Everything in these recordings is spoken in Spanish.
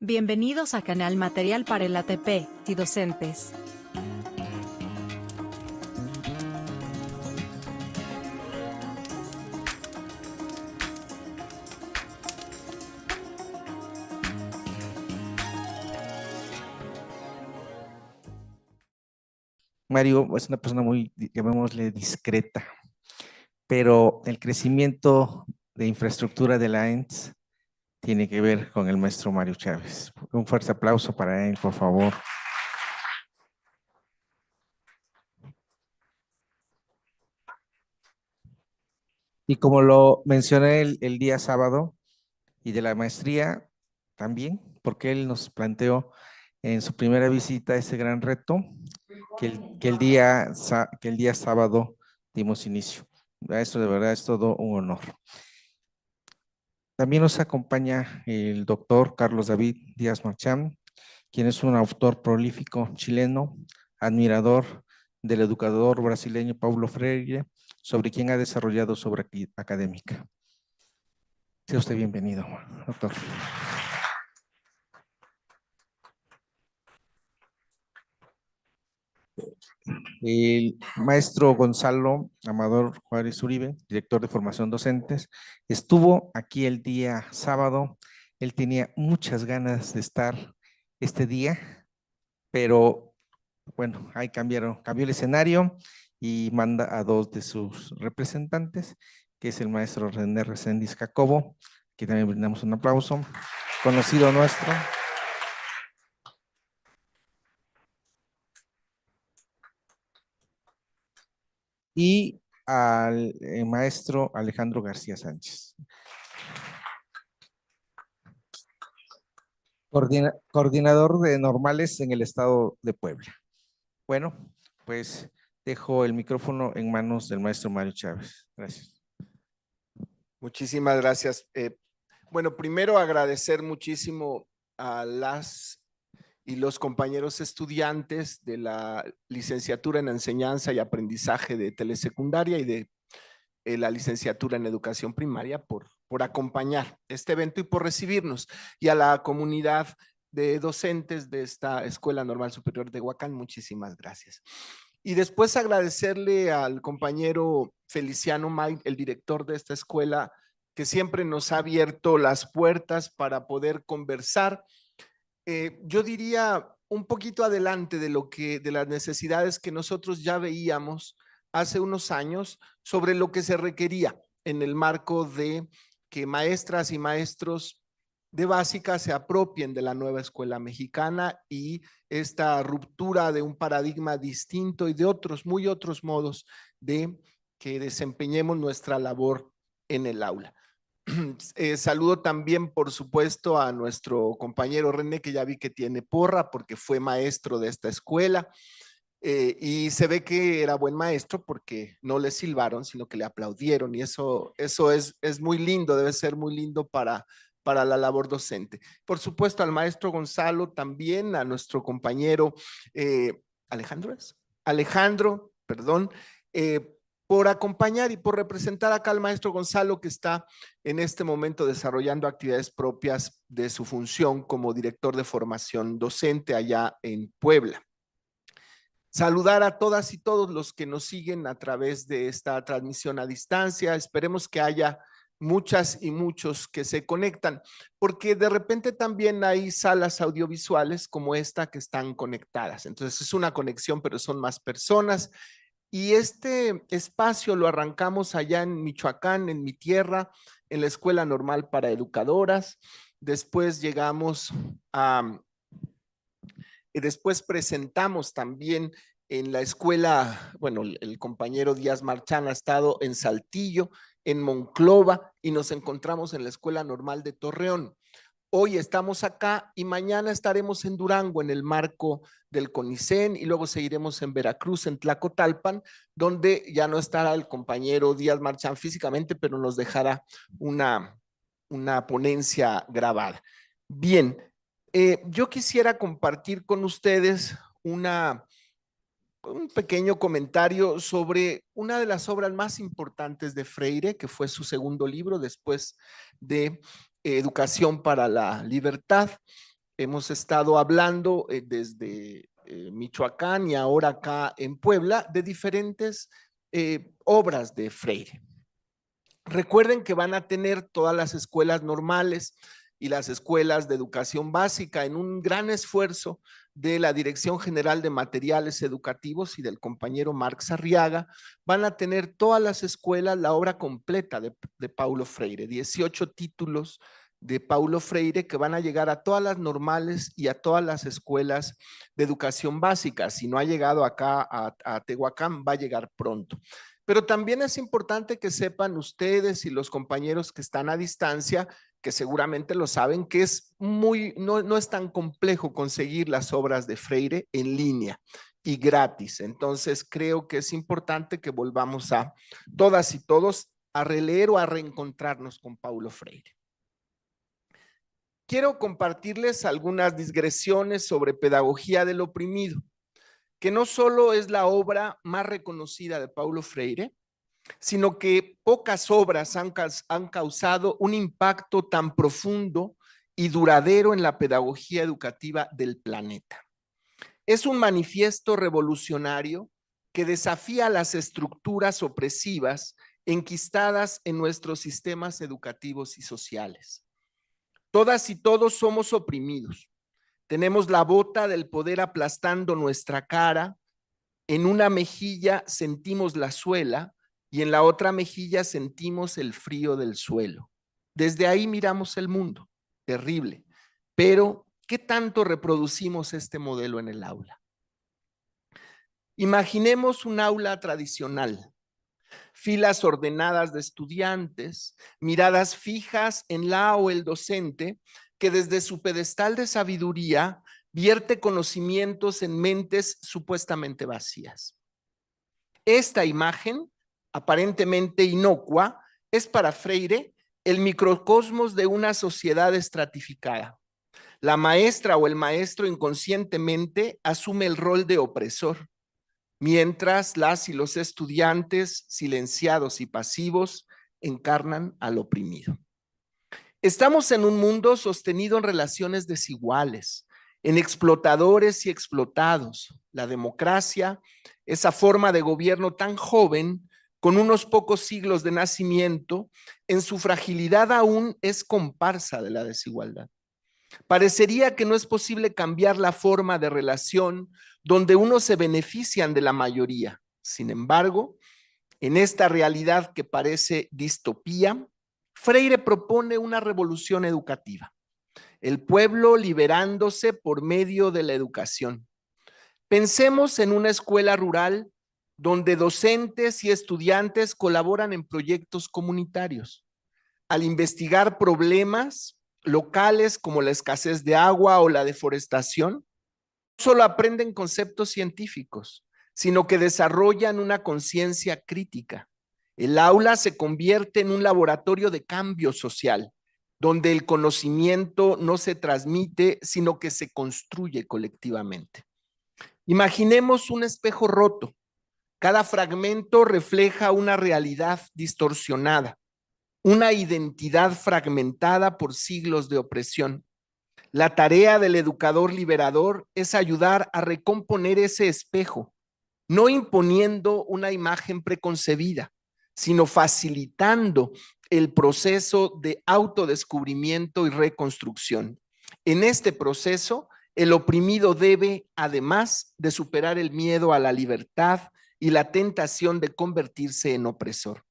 Bienvenidos a Canal Material para el ATP y docentes. Mario es una persona muy, llamémosle, discreta, pero el crecimiento de infraestructura de la ENS tiene que ver con el maestro Mario Chávez. Un fuerte aplauso para él, por favor. Y como lo mencioné el día sábado, y de la maestría también, porque él nos planteó en su primera visita ese gran reto que el día sábado dimos inicio. Esto de verdad es todo un honor. También nos acompaña el doctor Carlos David Díaz Marchán, quien es un autor prolífico chileno, admirador del educador brasileño Paulo Freire, sobre quien ha desarrollado su obra académica. Sea usted bienvenido, doctor. El maestro Gonzalo Amador Juárez Uribe, director de formación docentes, estuvo aquí el día sábado. Él tenía muchas ganas de estar este día, pero bueno, ahí cambió el escenario y manda a dos de sus representantes, que es el maestro René Reséndiz Jacobo, que también brindamos un aplauso, conocido nuestro. Y al maestro Alejandro García Sánchez, coordinador de normales en el estado de Puebla. Bueno, pues dejo el micrófono en manos del maestro Mario Chávez. Gracias. Muchísimas gracias. Bueno, primero agradecer muchísimo a las y los compañeros estudiantes de la licenciatura en enseñanza y aprendizaje de telesecundaria y de la licenciatura en educación primaria por acompañar este evento y por recibirnos, y a la comunidad de docentes de esta Escuela Normal Superior de Huacán, muchísimas gracias. Y después agradecerle al compañero Feliciano May, el director de esta escuela, que siempre nos ha abierto las puertas para poder conversar. Yo diría un poquito adelante de las necesidades que nosotros ya veíamos hace unos años sobre lo que se requería en el marco de que maestras y maestros de básica se apropien de la nueva escuela mexicana y esta ruptura de un paradigma distinto y de otros, muy otros modos de que desempeñemos nuestra labor en el aula. Saludo también, por supuesto, a nuestro compañero René, que ya vi que tiene porra porque fue maestro de esta escuela. Y se ve que era buen maestro porque no le silbaron, sino que le aplaudieron, y eso es muy lindo, debe ser muy lindo para la labor docente. Por supuesto, al maestro Gonzalo, también a nuestro compañero Alejandro, perdón, por acompañar y por representar acá al maestro Gonzalo, que está en este momento desarrollando actividades propias de su función como director de formación docente allá en Puebla. Saludar a todas y todos los que nos siguen a través de esta transmisión a distancia. Esperemos que haya muchas y muchos que se conectan, porque de repente también hay salas audiovisuales como esta que están conectadas. Entonces es una conexión, pero son más personas. Y este espacio lo arrancamos allá en Michoacán, en mi tierra, en la Escuela Normal para Educadoras. Después llegamos a... Y después presentamos también en la escuela, bueno, el compañero Díaz Marchán ha estado en Saltillo, en Monclova, y nos encontramos en la Escuela Normal de Torreón. Hoy estamos acá y mañana estaremos en Durango en el marco del CONICEN, y luego seguiremos en Veracruz, en Tlacotalpan, donde ya no estará el compañero Díaz Marchán físicamente, pero nos dejará una ponencia grabada. Bien, yo quisiera compartir con ustedes un pequeño comentario sobre una de las obras más importantes de Freire, que fue su segundo libro después de Educación para la Libertad. hemos estado hablando desde Michoacán y ahora acá en Puebla de diferentes obras de Freire. Recuerden que van a tener todas las escuelas normales y las escuelas de educación básica en un gran esfuerzo de la Dirección General de Materiales Educativos y del compañero Marx Arriaga. Van a tener todas las escuelas la obra completa de Paulo Freire, 18 títulos de Paulo Freire que van a llegar a todas las normales y a todas las escuelas de educación básica. Si no ha llegado acá a Tehuacán, va a llegar pronto. Pero también es importante que sepan ustedes y los compañeros que están a distancia, que seguramente lo saben, que es no es tan complejo conseguir las obras de Freire en línea y gratis. Entonces creo que es importante que volvamos a todas y todos a releer o a reencontrarnos con Paulo Freire. Quiero compartirles algunas digresiones sobre Pedagogía del Oprimido, que no solo es la obra más reconocida de Paulo Freire, sino que pocas obras han causado un impacto tan profundo y duradero en la pedagogía educativa del planeta. Es un manifiesto revolucionario que desafía las estructuras opresivas enquistadas en nuestros sistemas educativos y sociales. Todas y todos somos oprimidos. Tenemos la bota del poder aplastando nuestra cara. En una mejilla sentimos la suela y en la otra mejilla sentimos el frío del suelo. Desde ahí miramos el mundo. Terrible. Pero, ¿qué tanto reproducimos este modelo en el aula? Imaginemos un aula tradicional. Filas ordenadas de estudiantes, miradas fijas en la o el docente, que desde su pedestal de sabiduría vierte conocimientos en mentes supuestamente vacías. Esta imagen, aparentemente inocua, es para Freire el microcosmos de una sociedad estratificada. La maestra o el maestro inconscientemente asume el rol de opresor, mientras las y los estudiantes, silenciados y pasivos, encarnan al oprimido. Estamos en un mundo sostenido en relaciones desiguales, en explotadores y explotados. La democracia, esa forma de gobierno tan joven, con unos pocos siglos de nacimiento, en su fragilidad aún es comparsa de la desigualdad. Parecería que no es posible cambiar la forma de relación donde unos se benefician de la mayoría. Sin embargo, en esta realidad que parece distopía, Freire propone una revolución educativa. El pueblo liberándose por medio de la educación. Pensemos en una escuela rural donde docentes y estudiantes colaboran en proyectos comunitarios. Al investigar problemas locales como la escasez de agua o la deforestación, no solo aprenden conceptos científicos, sino que desarrollan una conciencia crítica. El aula se convierte en un laboratorio de cambio social, donde el conocimiento no se transmite, sino que se construye colectivamente. Imaginemos un espejo roto. Cada fragmento refleja una realidad distorsionada, una identidad fragmentada por siglos de opresión. La tarea del educador liberador es ayudar a recomponer ese espejo, no imponiendo una imagen preconcebida, sino facilitando el proceso de autodescubrimiento y reconstrucción. En este proceso, el oprimido debe, además de superar el miedo a la libertad y la tentación de convertirse en opresor.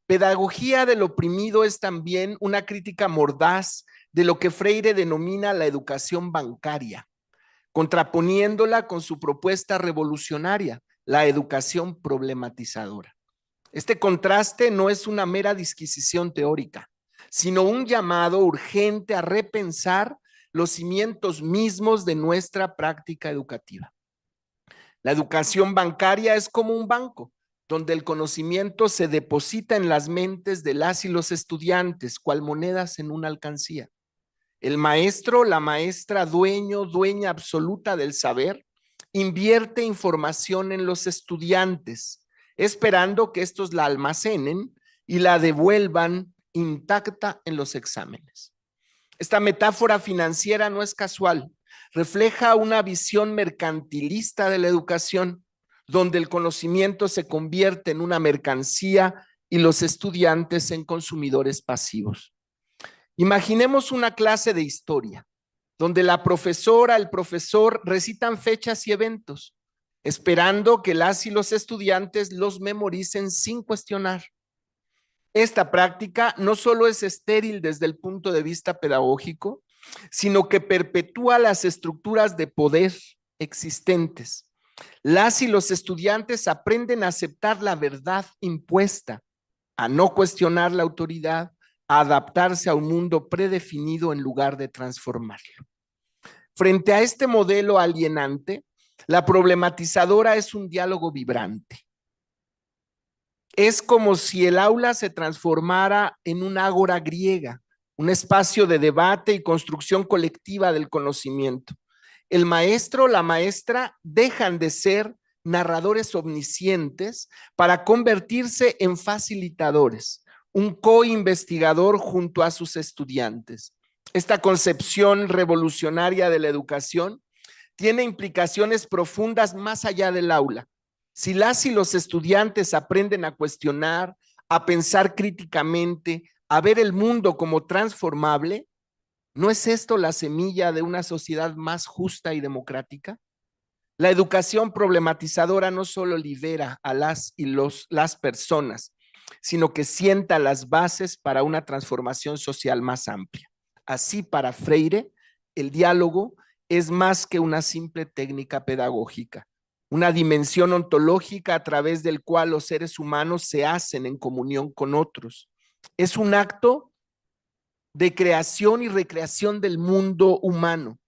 Pedagogía del oprimido es también una crítica mordaz de lo que Freire denomina la educación bancaria, contraponiéndola con su propuesta revolucionaria, la educación problematizadora. Este contraste no es una mera disquisición teórica, sino un llamado urgente a repensar los cimientos mismos de nuestra práctica educativa. La educación bancaria es como un banco, donde el conocimiento se deposita en las mentes de las y los estudiantes, cual monedas en una alcancía. El maestro, la maestra, dueña absoluta del saber, invierte información en los estudiantes, esperando que estos la almacenen y la devuelvan intacta en los exámenes. Esta metáfora financiera no es casual, refleja una visión mercantilista de la educación, donde el conocimiento se convierte en una mercancía y los estudiantes en consumidores pasivos. Imaginemos una clase de historia, donde la profesora, el profesor recitan fechas y eventos, esperando que las y los estudiantes los memoricen sin cuestionar. Esta práctica no solo es estéril desde el punto de vista pedagógico, sino que perpetúa las estructuras de poder existentes. Las y los estudiantes aprenden a aceptar la verdad impuesta, a no cuestionar la autoridad, a adaptarse a un mundo predefinido en lugar de transformarlo. Frente a este modelo alienante, la problematizadora es un diálogo vibrante. Es como si el aula se transformara en una ágora griega, un espacio de debate y construcción colectiva del conocimiento. El maestro, la maestra dejan de ser narradores omniscientes para convertirse en facilitadores, un co-investigador junto a sus estudiantes. Esta concepción revolucionaria de la educación tiene implicaciones profundas más allá del aula. Si las y los estudiantes aprenden a cuestionar, a pensar críticamente, a ver el mundo como transformable, ¿no es esto la semilla de una sociedad más justa y democrática? La educación problematizadora no solo libera a las personas, sino que sienta las bases para una transformación social más amplia. Así, para Freire, el diálogo es más que una simple técnica pedagógica, una dimensión ontológica a través del cual los seres humanos se hacen en comunión con otros. Es un acto de creación y recreación del mundo humano.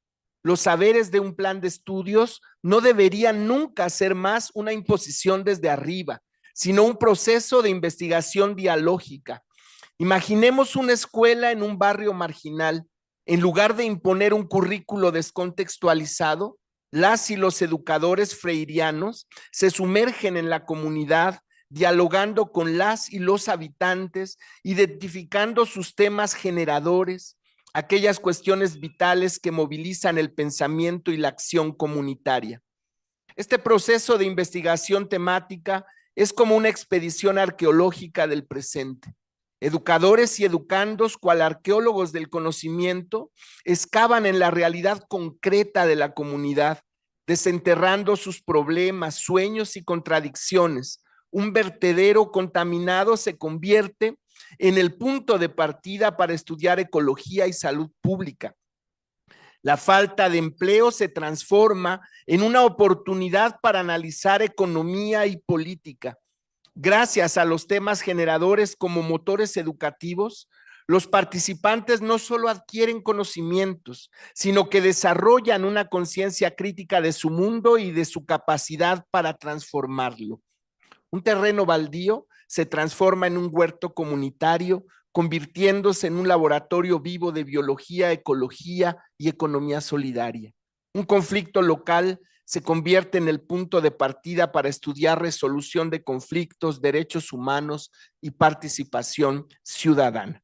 Los saberes de un plan de estudios no deberían nunca ser más una imposición desde arriba, sino un proceso de investigación dialógica. Imaginemos una escuela en un barrio marginal. En lugar de imponer un currículo descontextualizado, las y los educadores freirianos se sumergen en la comunidad, dialogando con las y los habitantes, identificando sus temas generadores, aquellas cuestiones vitales que movilizan el pensamiento y la acción comunitaria. Este proceso de investigación temática es como una expedición arqueológica del presente. Educadores y educandos, cual arqueólogos del conocimiento, excavan en la realidad concreta de la comunidad, desenterrando sus problemas, sueños y contradicciones. Un vertedero contaminado se convierte en el punto de partida para estudiar ecología y salud pública. La falta de empleo se transforma en una oportunidad para analizar economía y política. Gracias a los temas generadores como motores educativos, los participantes no solo adquieren conocimientos, sino que desarrollan una conciencia crítica de su mundo y de su capacidad para transformarlo. Un terreno baldío se transforma en un huerto comunitario, convirtiéndose en un laboratorio vivo de biología, ecología y economía solidaria. Un conflicto local se convierte en el punto de partida para estudiar resolución de conflictos, derechos humanos y participación ciudadana.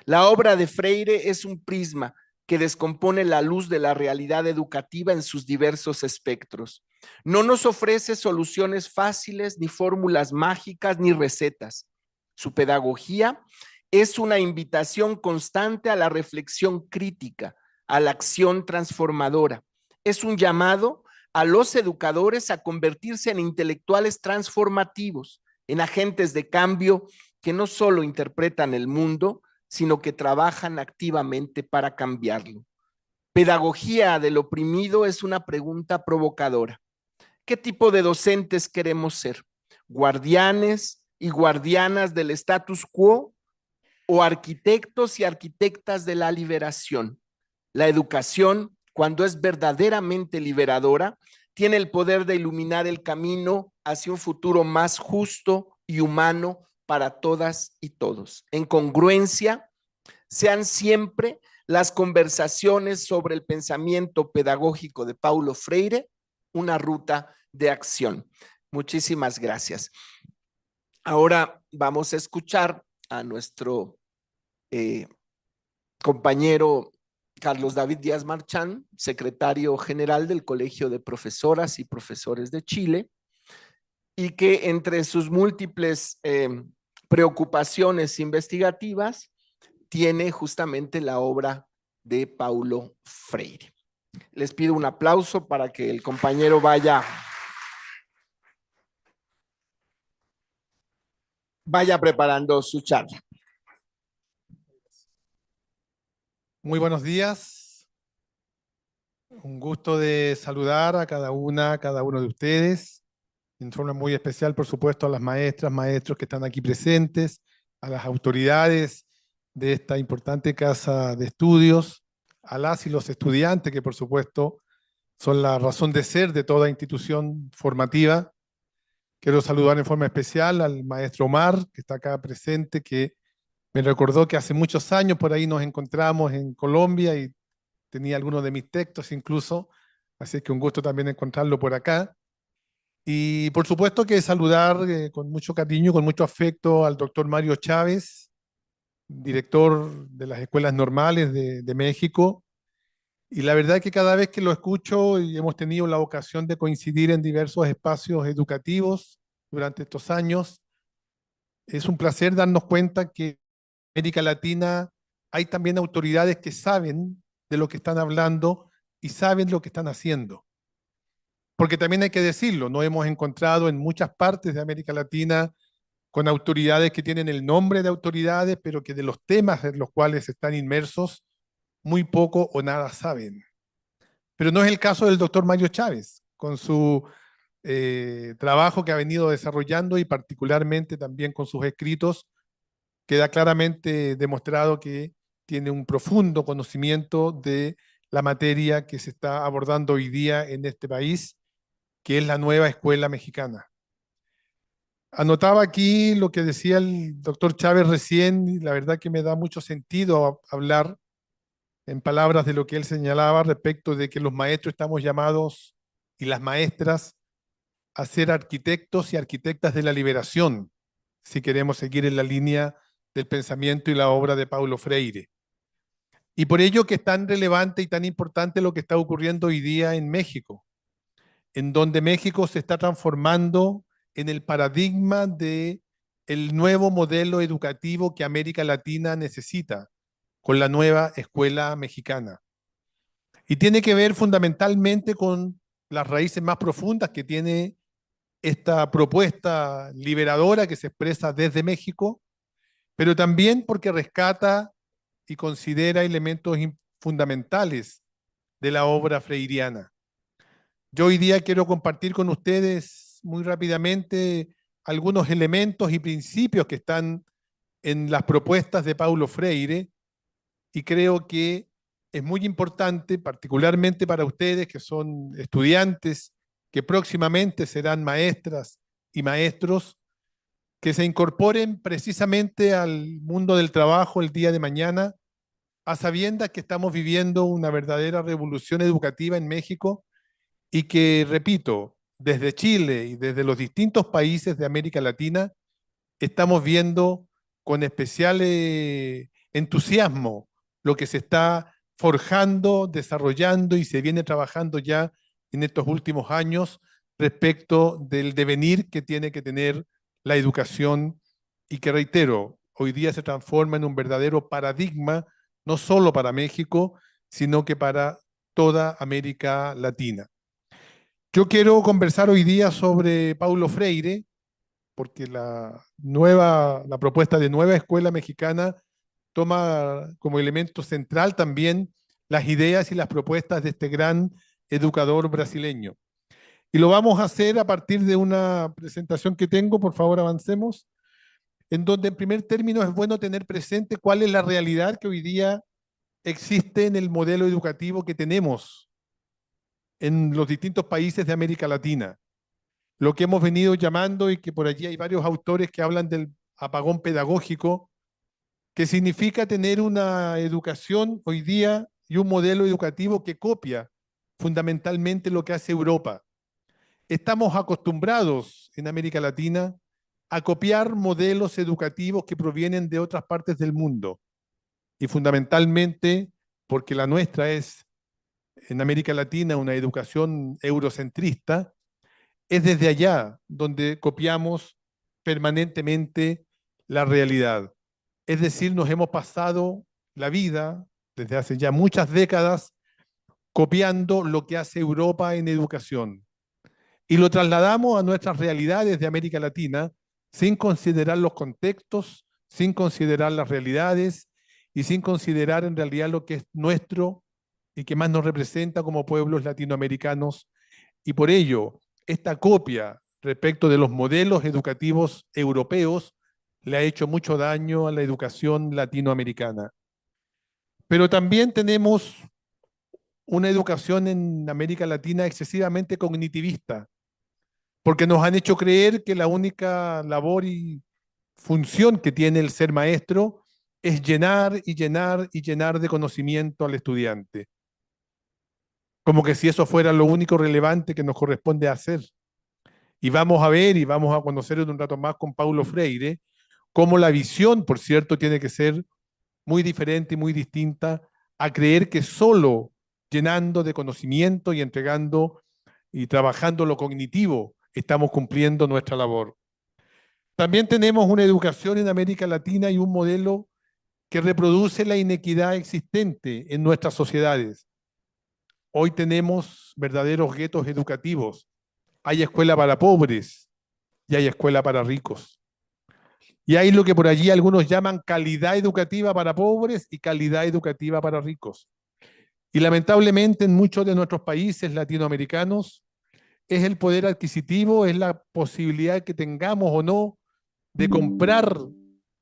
La obra de Freire es un prisma que descompone la luz de la realidad educativa en sus diversos espectros. No nos ofrece soluciones fáciles, ni fórmulas mágicas, ni recetas. Su pedagogía es una invitación constante a la reflexión crítica, a la acción transformadora. Es un llamado a los educadores a convertirse en intelectuales transformativos, en agentes de cambio que no solo interpretan el mundo, sino que trabajan activamente para cambiarlo. Pedagogía del oprimido es una pregunta provocadora. ¿Qué tipo de docentes queremos ser? ¿Guardianes y guardianas del status quo o arquitectos y arquitectas de la liberación? La educación, cuando es verdaderamente liberadora, tiene el poder de iluminar el camino hacia un futuro más justo y humano para todas y todos. En congruencia, sean siempre las conversaciones sobre el pensamiento pedagógico de Paulo Freire una ruta de acción. Muchísimas gracias. Ahora vamos a escuchar a nuestro compañero Carlos David Díaz Marchán, secretario general del Colegio de Profesoras y Profesores de Chile, y que entre sus múltiples preocupaciones investigativas tiene justamente la obra de Paulo Freire. Les pido un aplauso para que el compañero vaya preparando su charla. Muy buenos días. Un gusto de saludar a cada uno de ustedes. En forma muy especial, por supuesto, a las maestras, maestros que están aquí presentes, a las autoridades de esta importante casa de estudios, a las y los estudiantes que, por supuesto, son la razón de ser de toda institución formativa. Quiero saludar en forma especial al maestro Omar, que está acá presente, que me recordó que hace muchos años por ahí nos encontramos en Colombia y tenía algunos de mis textos incluso, así que un gusto también encontrarlo por acá. Y por supuesto que saludar con mucho cariño, con mucho afecto al doctor Mario Chávez, director de las escuelas normales de México. Y la verdad es que cada vez que lo escucho y hemos tenido la ocasión de coincidir en diversos espacios educativos durante estos años, es un placer darnos cuenta que en América Latina hay también autoridades que saben de lo que están hablando y saben lo que están haciendo. Porque también hay que decirlo, no hemos encontrado en muchas partes de América Latina con autoridades que tienen el nombre de autoridades, pero que de los temas en los cuales están inmersos, muy poco o nada saben. Pero no es el caso del doctor Mario Chávez, con su trabajo que ha venido desarrollando y particularmente también con sus escritos, queda claramente demostrado que tiene un profundo conocimiento de la materia que se está abordando hoy día en este país, que es la nueva escuela mexicana. Anotaba aquí lo que decía el doctor Chávez recién, y la verdad que me da mucho sentido hablar en palabras de lo que él señalaba respecto de que los maestros estamos llamados y las maestras a ser arquitectos y arquitectas de la liberación, si queremos seguir en la línea del pensamiento y la obra de Paulo Freire. Y por ello que es tan relevante y tan importante lo que está ocurriendo hoy día en México, en donde México se está transformando en el paradigma de el nuevo modelo educativo que América Latina necesita, con la nueva escuela mexicana. Y tiene que ver fundamentalmente con las raíces más profundas que tiene esta propuesta liberadora que se expresa desde México, pero también porque rescata y considera elementos fundamentales de la obra freiriana. Yo hoy día quiero compartir con ustedes muy rápidamente algunos elementos y principios que están en las propuestas de Paulo Freire y creo que es muy importante, particularmente para ustedes que son estudiantes, que próximamente serán maestras y maestros, que se incorporen precisamente al mundo del trabajo el día de mañana, a sabiendas que estamos viviendo una verdadera revolución educativa en México y que, repito, desde Chile y desde los distintos países de América Latina, estamos viendo con especial entusiasmo lo que se está forjando, desarrollando y se viene trabajando ya en estos últimos años respecto del devenir que tiene que tener la educación y que, reitero, hoy día se transforma en un verdadero paradigma, no solo para México, sino que para toda América Latina. Yo quiero conversar hoy día sobre Paulo Freire, porque la propuesta de nueva escuela mexicana toma como elemento central también las ideas y las propuestas de este gran educador brasileño. Y lo vamos a hacer a partir de una presentación que tengo, por favor avancemos, en donde en primer término es bueno tener presente cuál es la realidad que hoy día existe en el modelo educativo que tenemos en los distintos países de América Latina. Lo que hemos venido llamando, y que por allí hay varios autores que hablan del apagón pedagógico, que significa tener una educación hoy día y un modelo educativo que copia fundamentalmente lo que hace Europa. Estamos acostumbrados en América Latina a copiar modelos educativos que provienen de otras partes del mundo y fundamentalmente porque la nuestra es, en América Latina, una educación eurocentrista, es desde allá donde copiamos permanentemente la realidad. Es decir, nos hemos pasado la vida, desde hace ya muchas décadas, copiando lo que hace Europa en educación. Y lo trasladamos a nuestras realidades de América Latina sin considerar los contextos, sin considerar las realidades y sin considerar en realidad lo que es nuestro y que más nos representa como pueblos latinoamericanos. Y por ello, esta copia respecto de los modelos educativos europeos le ha hecho mucho daño a la educación latinoamericana. Pero también tenemos una educación en América Latina excesivamente cognitivista, porque nos han hecho creer que la única labor y función que tiene el ser maestro es llenar y llenar y llenar de conocimiento al estudiante. Como que si eso fuera lo único relevante que nos corresponde hacer. Y vamos a ver y vamos a conocer en un rato más con Paulo Freire cómo la visión, por cierto, tiene que ser muy diferente y muy distinta a creer que solo llenando de conocimiento y entregando y trabajando lo cognitivo estamos cumpliendo nuestra labor. También tenemos una educación en América Latina y un modelo que reproduce la inequidad existente en nuestras sociedades. Hoy tenemos verdaderos guetos educativos. Hay escuela para pobres y hay escuela para ricos. Y hay lo que por allí algunos llaman calidad educativa para pobres y calidad educativa para ricos. Y lamentablemente en muchos de nuestros países latinoamericanos es el poder adquisitivo, es la posibilidad que tengamos o no de comprar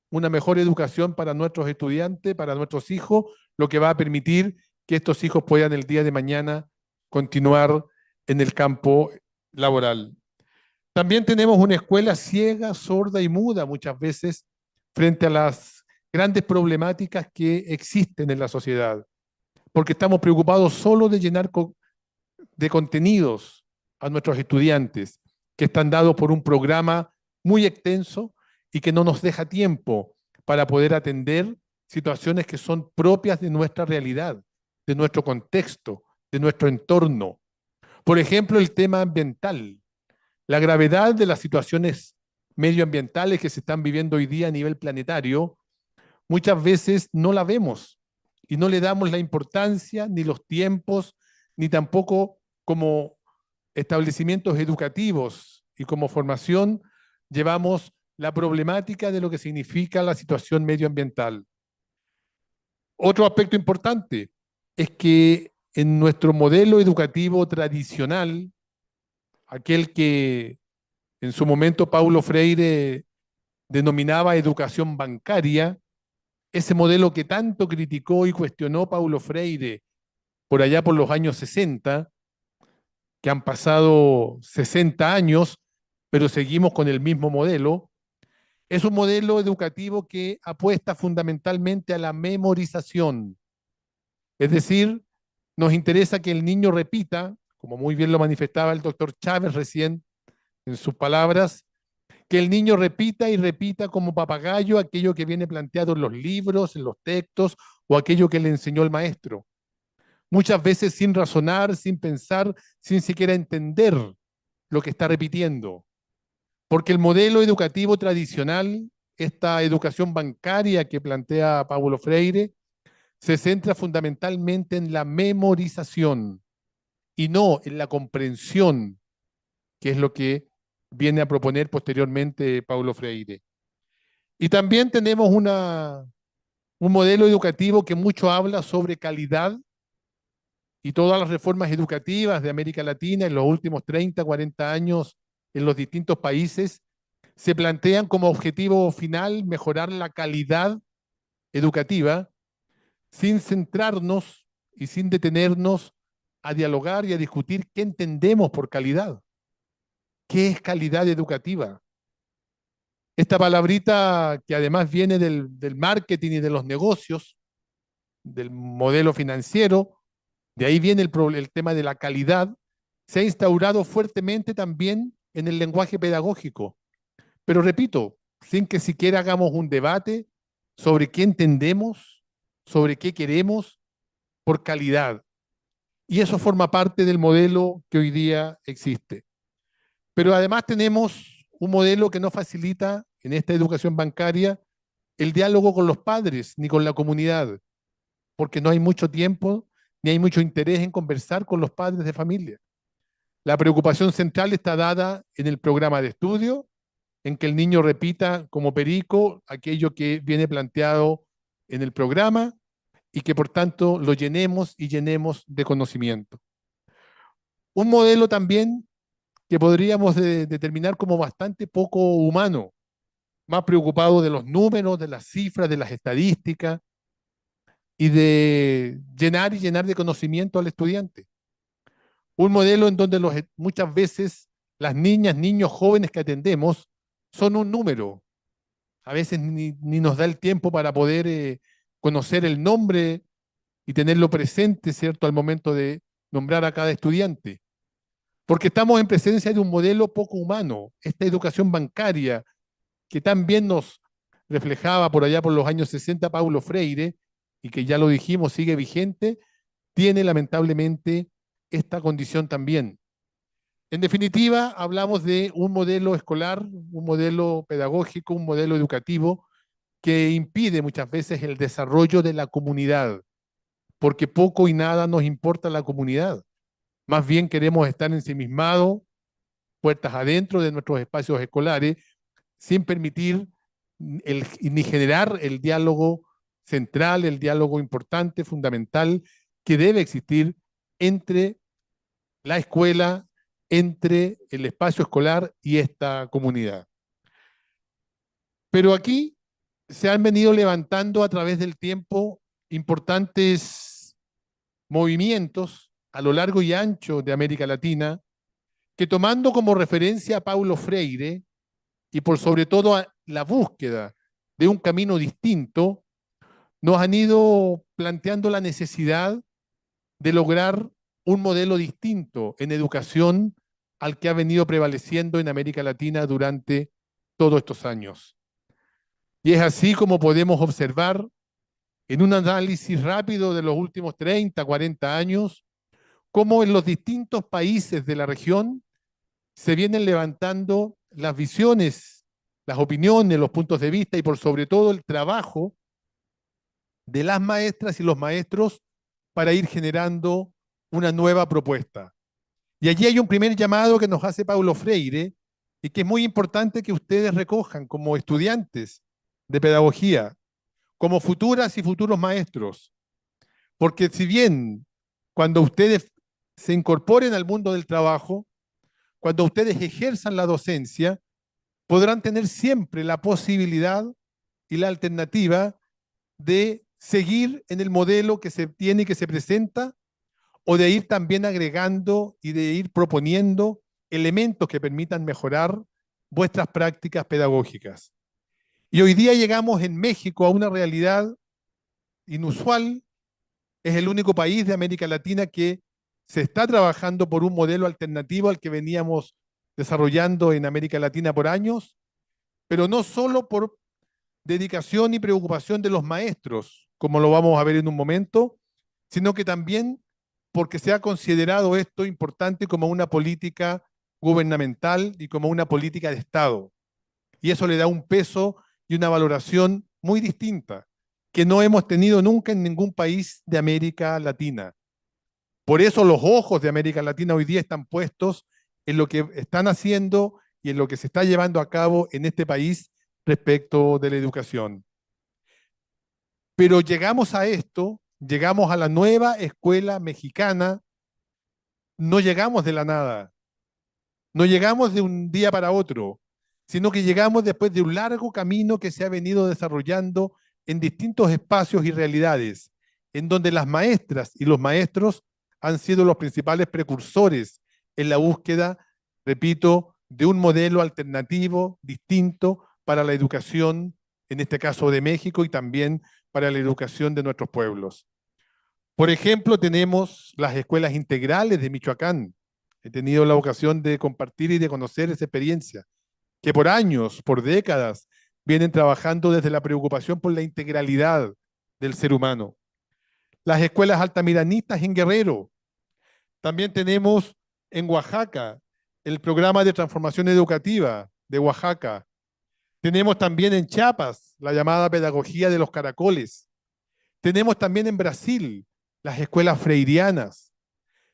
una mejor educación para nuestros estudiantes, para nuestros hijos, lo que va a permitir que estos hijos puedan el día de mañana continuar en el campo laboral. También tenemos una escuela ciega, sorda y muda muchas veces frente a las grandes problemáticas que existen en la sociedad, porque estamos preocupados solo de llenar de contenidos a nuestros estudiantes, que están dados por un programa muy extenso y que no nos deja tiempo para poder atender situaciones que son propias de nuestra realidad, de nuestro contexto, de nuestro entorno. Por ejemplo, el tema ambiental. La gravedad de las situaciones medioambientales que se están viviendo hoy día a nivel planetario, muchas veces no la vemos y no le damos la importancia, ni los tiempos, ni tampoco como establecimientos educativos y como formación llevamos la problemática de lo que significa la situación medioambiental. Otro aspecto importante es que en nuestro modelo educativo tradicional, aquel que en su momento Paulo Freire denominaba educación bancaria, ese modelo que tanto criticó y cuestionó Paulo Freire por allá por los años 60, que han pasado 60 años, pero seguimos con el mismo modelo, es un modelo educativo que apuesta fundamentalmente a la memorización. Es decir, nos interesa que el niño repita, como muy bien lo manifestaba el doctor Chávez recién en sus palabras, que el niño repita y repita como papagayo aquello que viene planteado en los libros, en los textos o aquello que le enseñó el maestro. Muchas veces sin razonar, sin pensar, sin siquiera entender lo que está repitiendo. Porque el modelo educativo tradicional, esta educación bancaria que plantea Paulo Freire, se centra fundamentalmente en la memorización y no en la comprensión, que es lo que viene a proponer posteriormente Paulo Freire. Y también tenemos un modelo educativo que mucho habla sobre calidad, y todas las reformas educativas de América Latina en los últimos 30, 40 años en los distintos países se plantean como objetivo final mejorar la calidad educativa sin centrarnos y sin detenernos a dialogar y a discutir qué entendemos por calidad. ¿Qué es calidad educativa? Esta palabrita que además viene del marketing y de los negocios, del modelo financiero, de ahí viene el tema de la calidad, se ha instaurado fuertemente también en el lenguaje pedagógico. Pero repito, sin que siquiera hagamos un debate sobre qué entendemos, sobre qué queremos por calidad. Y eso forma parte del modelo que hoy día existe. Pero además tenemos un modelo que no facilita en esta educación bancaria el diálogo con los padres ni con la comunidad, porque no hay mucho tiempo ni hay mucho interés en conversar con los padres de familia. La preocupación central está dada en el programa de estudio, en que el niño repita como perico aquello que viene planteado en el programa y que por tanto lo llenemos y llenemos de conocimiento. Un modelo también que podríamos determinar como bastante poco humano, más preocupado de los números, de las cifras, de las estadísticas y de llenar y llenar de conocimiento al estudiante. Un modelo en donde muchas veces las niñas, niños, jóvenes que atendemos son un número. A veces ni nos da el tiempo para poder conocer el nombre y tenerlo presente, ¿cierto?, al momento de nombrar a cada estudiante. Porque estamos en presencia de un modelo poco humano. Esta educación bancaria que también nos reflejaba por allá por los años 60 Paulo Freire, y que ya lo dijimos, sigue vigente, tiene lamentablemente esta condición también. En definitiva, hablamos de un modelo escolar, un modelo pedagógico, un modelo educativo que impide muchas veces el desarrollo de la comunidad, porque poco y nada nos importa la comunidad. Más bien queremos estar ensimismados, puertas adentro de nuestros espacios escolares, sin permitir ni generar el diálogo central, el diálogo importante, fundamental, que debe existir entre la escuela, entre el espacio escolar y esta comunidad. Pero aquí se han venido levantando a través del tiempo importantes movimientos a lo largo y ancho de América Latina, que tomando como referencia a Paulo Freire y por sobre todo a la búsqueda de un camino distinto, nos han ido planteando la necesidad de lograr un modelo distinto en educación al que ha venido prevaleciendo en América Latina durante todos estos años. Y es así como podemos observar en un análisis rápido de los últimos 30, 40 años, cómo en los distintos países de la región se vienen levantando las visiones, las opiniones, los puntos de vista y por sobre todo el trabajo de las maestras y los maestros para ir generando una nueva propuesta. Y allí hay un primer llamado que nos hace Paulo Freire y que es muy importante que ustedes recojan como estudiantes de pedagogía, como futuras y futuros maestros. Porque si bien cuando ustedes se incorporen al mundo del trabajo, cuando ustedes ejerzan la docencia, podrán tener siempre la posibilidad y la alternativa de seguir en el modelo que se tiene y que se presenta, o de ir también agregando y de ir proponiendo elementos que permitan mejorar vuestras prácticas pedagógicas. Y hoy día llegamos en México a una realidad inusual. Es el único país de América Latina que se está trabajando por un modelo alternativo al que veníamos desarrollando en América Latina por años, pero no solo por dedicación y preocupación de los maestros, como lo vamos a ver en un momento, sino que también porque se ha considerado esto importante como una política gubernamental y como una política de Estado. Y eso le da un peso y una valoración muy distinta, que no hemos tenido nunca en ningún país de América Latina. Por eso los ojos de América Latina hoy día están puestos en lo que están haciendo y en lo que se está llevando a cabo en este país respecto de la educación. Pero llegamos a esto, llegamos a la nueva escuela mexicana, no llegamos de la nada, no llegamos de un día para otro, sino que llegamos después de un largo camino que se ha venido desarrollando en distintos espacios y realidades, en donde las maestras y los maestros han sido los principales precursores en la búsqueda, repito, de un modelo alternativo, distinto para la educación, en este caso de México, y también para la educación de nuestros pueblos. Por ejemplo, tenemos las escuelas integrales de Michoacán. He tenido la ocasión de compartir y de conocer esa experiencia, que por años, por décadas, vienen trabajando desde la preocupación por la integralidad del ser humano. las escuelas altamiranistas en Guerrero. También tenemos en Oaxaca el programa de transformación educativa de Oaxaca. Tenemos también en Chiapas la llamada pedagogía de los caracoles. Tenemos también en Brasil las escuelas freirianas.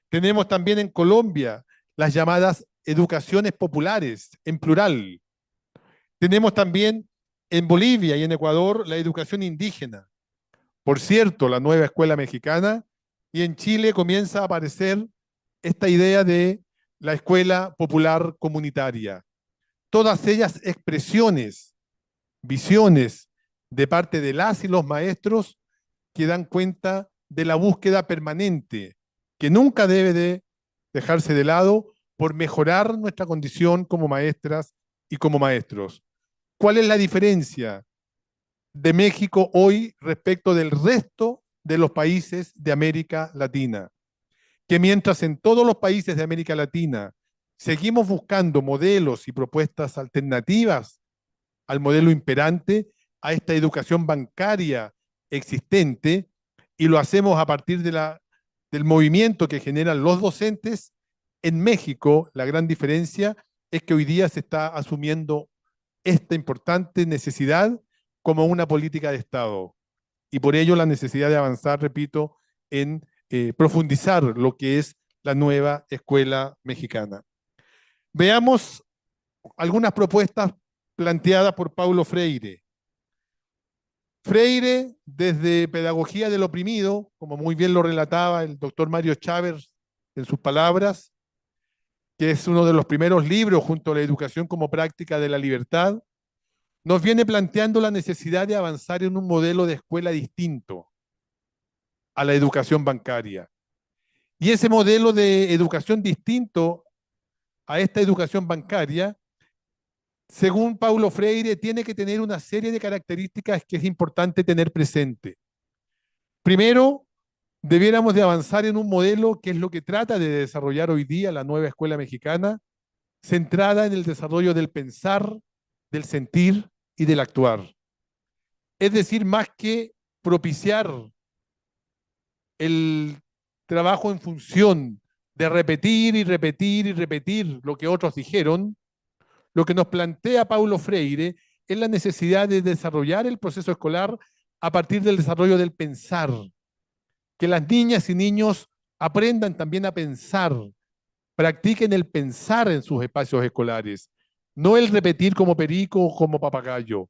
Tenemos también en Colombia las llamadas educaciones populares, en plural. Tenemos también en Bolivia y en Ecuador la educación indígena. Por cierto, la nueva escuela mexicana. Y en Chile comienza a aparecer esta idea de la escuela popular comunitaria. Todas ellas expresiones, visiones de parte de las y los maestros que dan cuenta de la búsqueda permanente, que nunca debe de dejarse de lado por mejorar nuestra condición como maestras y como maestros. ¿Cuál es la diferencia de México hoy respecto del resto de los países de América Latina? Que mientras en todos los países de América Latina seguimos buscando modelos y propuestas alternativas al modelo imperante, a esta educación bancaria existente, y lo hacemos a partir del movimiento que generan los docentes, en México la gran diferencia es que hoy día se está asumiendo esta importante necesidad como una política de Estado. Y por ello la necesidad de avanzar, repito, en profundizar lo que es la nueva escuela mexicana. Veamos algunas propuestas planteadas por Paulo Freire. Freire, desde Pedagogía del Oprimido, como muy bien lo relataba el doctor Mario Chávez en sus palabras, que es uno de los primeros libros junto a la educación como práctica de la libertad, nos viene planteando la necesidad de avanzar en un modelo de escuela distinto a la educación bancaria. Y ese modelo de educación distinto a esta educación bancaria, según Paulo Freire, tiene que tener una serie de características que es importante tener presente. Primero, debiéramos de avanzar en un modelo que es lo que trata de desarrollar hoy día la nueva escuela mexicana, centrada en el desarrollo del pensar, del sentir y del actuar. Es decir, más que propiciar el trabajo en función de repetir y repetir y repetir lo que otros dijeron, lo que nos plantea Paulo Freire es la necesidad de desarrollar el proceso escolar a partir del desarrollo del pensar. Que las niñas y niños aprendan también a pensar, practiquen el pensar en sus espacios escolares, no el repetir como perico o como papagayo,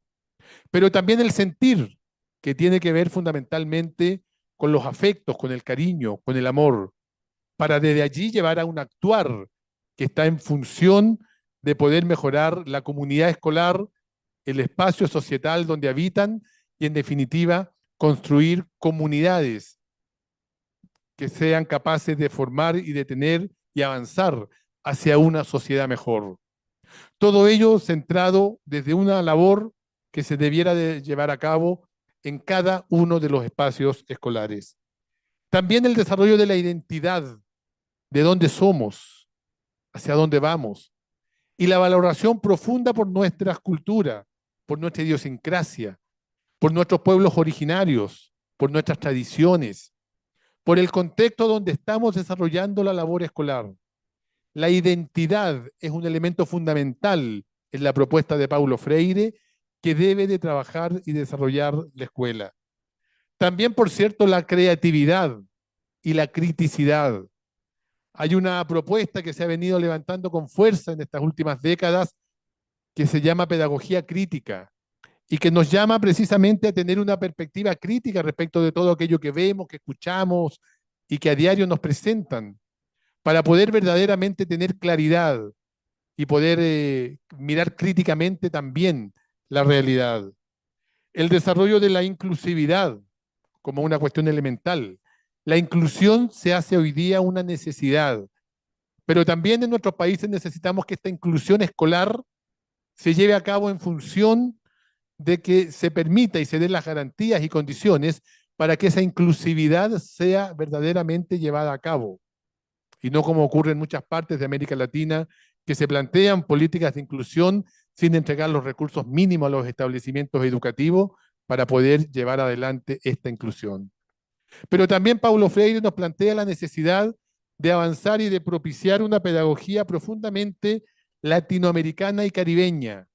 pero también el sentir, que tiene que ver fundamentalmente con los afectos, con el cariño, con el amor, para desde allí llevar a un actuar que está en función de poder mejorar la comunidad escolar, el espacio societal donde habitan y, en definitiva, construir comunidades que sean capaces de formar y de tener y avanzar hacia una sociedad mejor. Todo ello centrado desde una labor que se debiera de llevar a cabo en cada uno de los espacios escolares. También el desarrollo de la identidad, de dónde somos, hacia dónde vamos, y la valoración profunda por nuestra cultura, por nuestra idiosincrasia, por nuestros pueblos originarios, por nuestras tradiciones, por el contexto donde estamos desarrollando la labor escolar. La identidad es un elemento fundamental en la propuesta de Paulo Freire que debe de trabajar y desarrollar la escuela. También, por cierto, la creatividad y la criticidad. Hay una propuesta que se ha venido levantando con fuerza en estas últimas décadas que se llama pedagogía crítica y que nos llama precisamente a tener una perspectiva crítica respecto de todo aquello que vemos, que escuchamos y que a diario nos presentan, para poder verdaderamente tener claridad y poder mirar críticamente también la realidad. El desarrollo de la inclusividad como una cuestión elemental. La inclusión se hace hoy día una necesidad, pero también en nuestros países necesitamos que esta inclusión escolar se lleve a cabo en función de que se permita y se den las garantías y condiciones para que esa inclusividad sea verdaderamente llevada a cabo. Y no como ocurre en muchas partes de América Latina, que se plantean políticas de inclusión sin entregar los recursos mínimos a los establecimientos educativos para poder llevar adelante esta inclusión. Pero también Paulo Freire nos plantea la necesidad de avanzar y de propiciar una pedagogía profundamente latinoamericana y caribeña,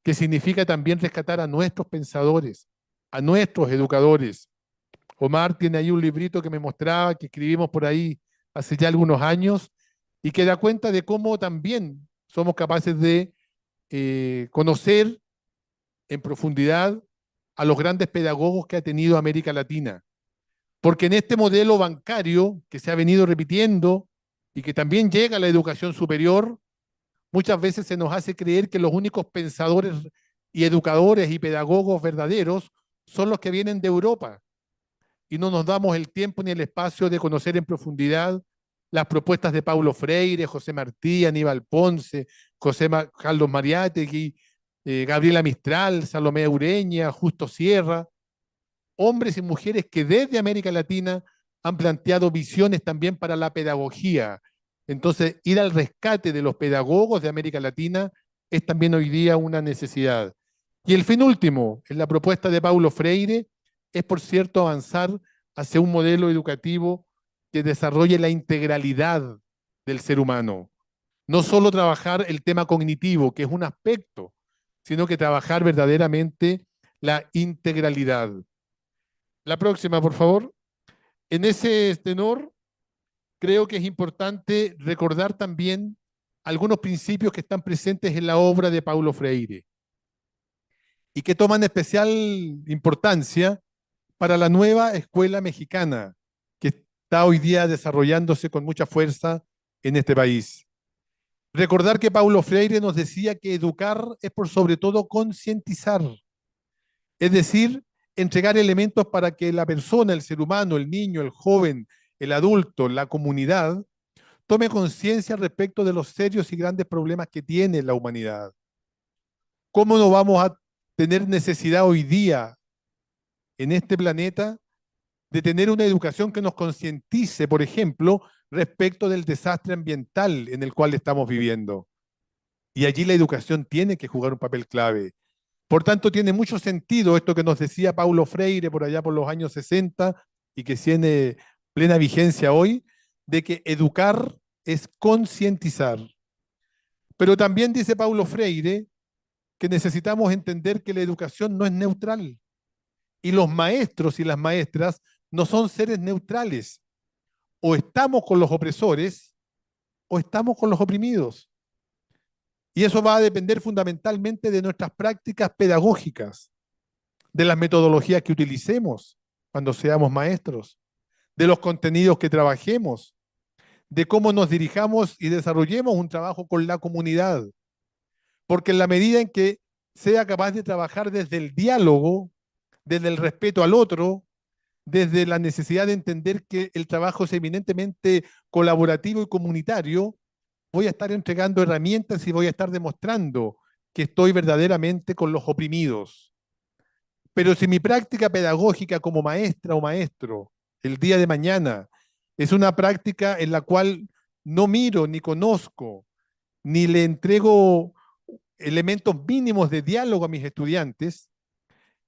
que significa también rescatar a nuestros pensadores, a nuestros educadores. Omar tiene ahí un librito que me mostraba, que escribimos por ahí hace ya algunos años, y que da cuenta de cómo también somos capaces de conocer en profundidad a los grandes pedagogos que ha tenido América Latina. Porque en este modelo bancario que se ha venido repitiendo y que también llega a la educación superior, muchas veces se nos hace creer que los únicos pensadores y educadores y pedagogos verdaderos son los que vienen de Europa, y no nos damos el tiempo ni el espacio de conocer en profundidad las propuestas de Paulo Freire, José Martí, Aníbal Ponce, Carlos Mariátegui, Gabriela Mistral, Salomé Ureña, Justo Sierra, hombres y mujeres que desde América Latina han planteado visiones también para la pedagogía. Entonces, ir al rescate de los pedagogos de América Latina es también hoy día una necesidad. Y el fin último, en la propuesta de Paulo Freire, es, por cierto, avanzar hacia un modelo educativo que desarrolle la integralidad del ser humano. No solo trabajar el tema cognitivo, que es un aspecto, sino que trabajar verdaderamente la integralidad. La próxima, por favor. En ese tenor, creo que es importante recordar también algunos principios que están presentes en la obra de Paulo Freire y que toman especial importancia para la nueva escuela mexicana que está hoy día desarrollándose con mucha fuerza en este país. Recordar que Paulo Freire nos decía que educar es por sobre todo concientizar, es decir, entregar elementos para que la persona, el ser humano, el niño, el joven, el adulto, la comunidad, tome conciencia respecto de los serios y grandes problemas que tiene la humanidad. ¿Cómo no vamos a tener necesidad hoy día en este planeta de tener una educación que nos concientice, por ejemplo, respecto del desastre ambiental en el cual estamos viviendo? Y allí la educación tiene que jugar un papel clave. Por tanto, tiene mucho sentido esto que nos decía Paulo Freire por allá por los años 60 y que tiene plena vigencia hoy, de que educar es concientizar. Pero también dice Paulo Freire que necesitamos entender que la educación no es neutral y los maestros y las maestras no son seres neutrales. O estamos con los opresores o estamos con los oprimidos. Y eso va a depender fundamentalmente de nuestras prácticas pedagógicas, de las metodologías que utilicemos cuando seamos maestros, de los contenidos que trabajemos, de cómo nos dirijamos y desarrollemos un trabajo con la comunidad. Porque en la medida en que sea capaz de trabajar desde el diálogo, desde el respeto al otro, desde la necesidad de entender que el trabajo es eminentemente colaborativo y comunitario, voy a estar entregando herramientas y voy a estar demostrando que estoy verdaderamente con los oprimidos. Pero si mi práctica pedagógica como maestra o maestro el día de mañana es una práctica en la cual no miro ni conozco, ni le entrego elementos mínimos de diálogo a mis estudiantes,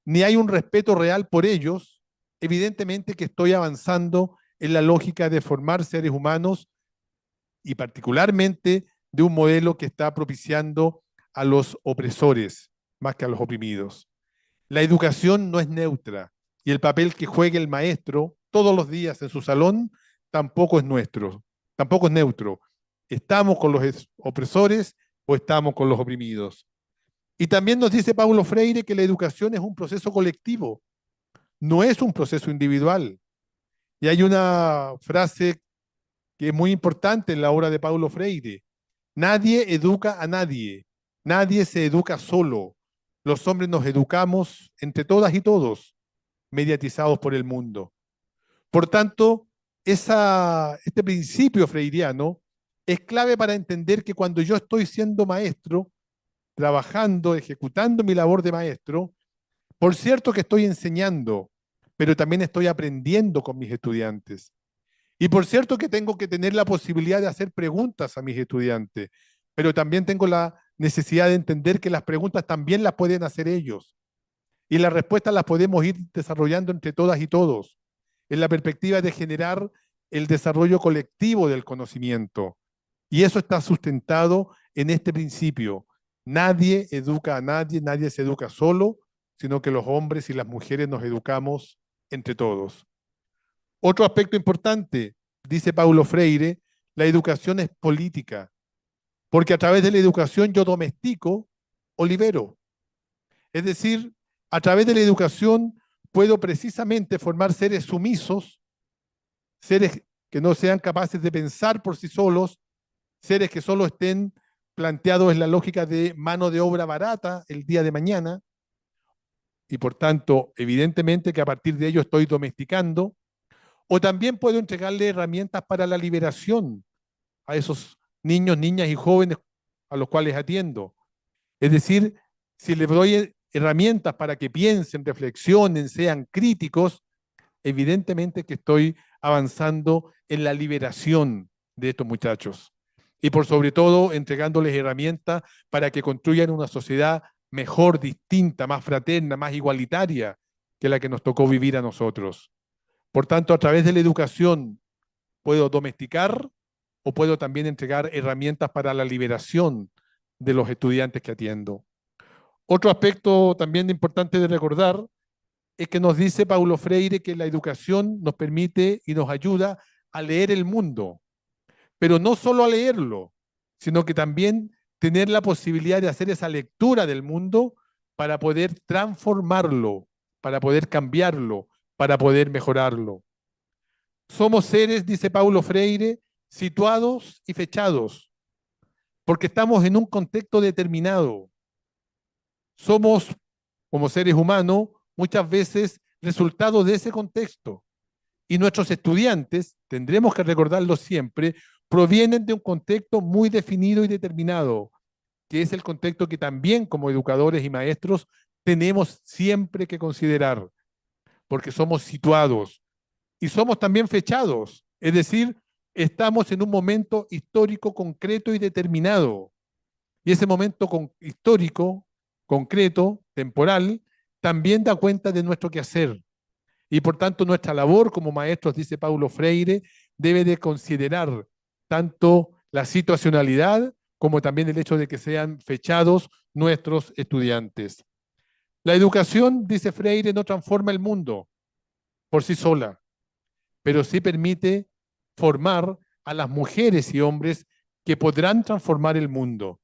ni hay un respeto real por ellos, evidentemente que estoy avanzando en la lógica de formar seres humanos y particularmente de un modelo que está propiciando a los opresores más que a los oprimidos. La educación no es neutra y el papel que juegue el maestro todos los días en su salón tampoco es tampoco es neutro. ¿Estamos con los opresores o estamos con los oprimidos? Y también nos dice Paulo Freire que la educación es un proceso colectivo, no es un proceso individual. Y hay una frase que es muy importante en la obra de Paulo Freire: nadie educa a nadie, nadie se educa solo. Los hombres nos educamos entre todas y todos, mediatizados por el mundo. Por tanto, este principio freiriano es clave para entender que cuando yo estoy siendo maestro, trabajando, ejecutando mi labor de maestro, por cierto que estoy enseñando, pero también estoy aprendiendo con mis estudiantes. Y por cierto que tengo que tener la posibilidad de hacer preguntas a mis estudiantes, pero también tengo la necesidad de entender que las preguntas también las pueden hacer ellos. Y las respuestas las podemos ir desarrollando entre todas y todos. en la perspectiva de generar el desarrollo colectivo del conocimiento. Y eso está sustentado en este principio. Nadie educa a nadie, nadie se educa solo, sino que los hombres y las mujeres nos educamos entre todos. Otro aspecto importante, dice Paulo Freire, la educación es política, porque a través de la educación yo domestico o libero. Es decir, a través de la educación puedo precisamente formar seres sumisos, seres que no sean capaces de pensar por sí solos, seres que solo estén planteados en la lógica de mano de obra barata el día de mañana, y por tanto, evidentemente que a partir de ello estoy domesticando, o también puedo entregarle herramientas para la liberación a esos niños, niñas y jóvenes a los cuales atiendo. Es decir, si les doy herramientas para que piensen, reflexionen, sean críticos, evidentemente que estoy avanzando en la liberación de estos muchachos. Y por sobre todo, entregándoles herramientas para que construyan una sociedad mejor, distinta, más fraterna, más igualitaria que la que nos tocó vivir a nosotros. Por tanto, a través de la educación puedo domesticar o puedo también entregar herramientas para la liberación de los estudiantes que atiendo. Otro aspecto también importante de recordar es que nos dice Paulo Freire que la educación nos permite y nos ayuda a leer el mundo, pero no solo a leerlo, sino que también tener la posibilidad de hacer esa lectura del mundo para poder transformarlo, para poder cambiarlo, para poder mejorarlo. Somos seres, dice Paulo Freire, situados y fechados, porque estamos en un contexto determinado. Somos, como seres humanos, muchas veces resultado de ese contexto. Y nuestros estudiantes, tendremos que recordarlo siempre, provienen de un contexto muy definido y determinado, que es el contexto que también como educadores y maestros tenemos siempre que considerar, porque somos situados y somos también fechados, es decir, estamos en un momento histórico concreto y determinado. Y ese momento histórico, concreto, temporal, también da cuenta de nuestro quehacer. Y por tanto nuestra labor como maestros, dice Paulo Freire, debe de considerar tanto la situacionalidad como también el hecho de que sean fechados nuestros estudiantes. La educación, dice Freire, no transforma el mundo por sí sola, pero sí permite formar a las mujeres y hombres que podrán transformar el mundo.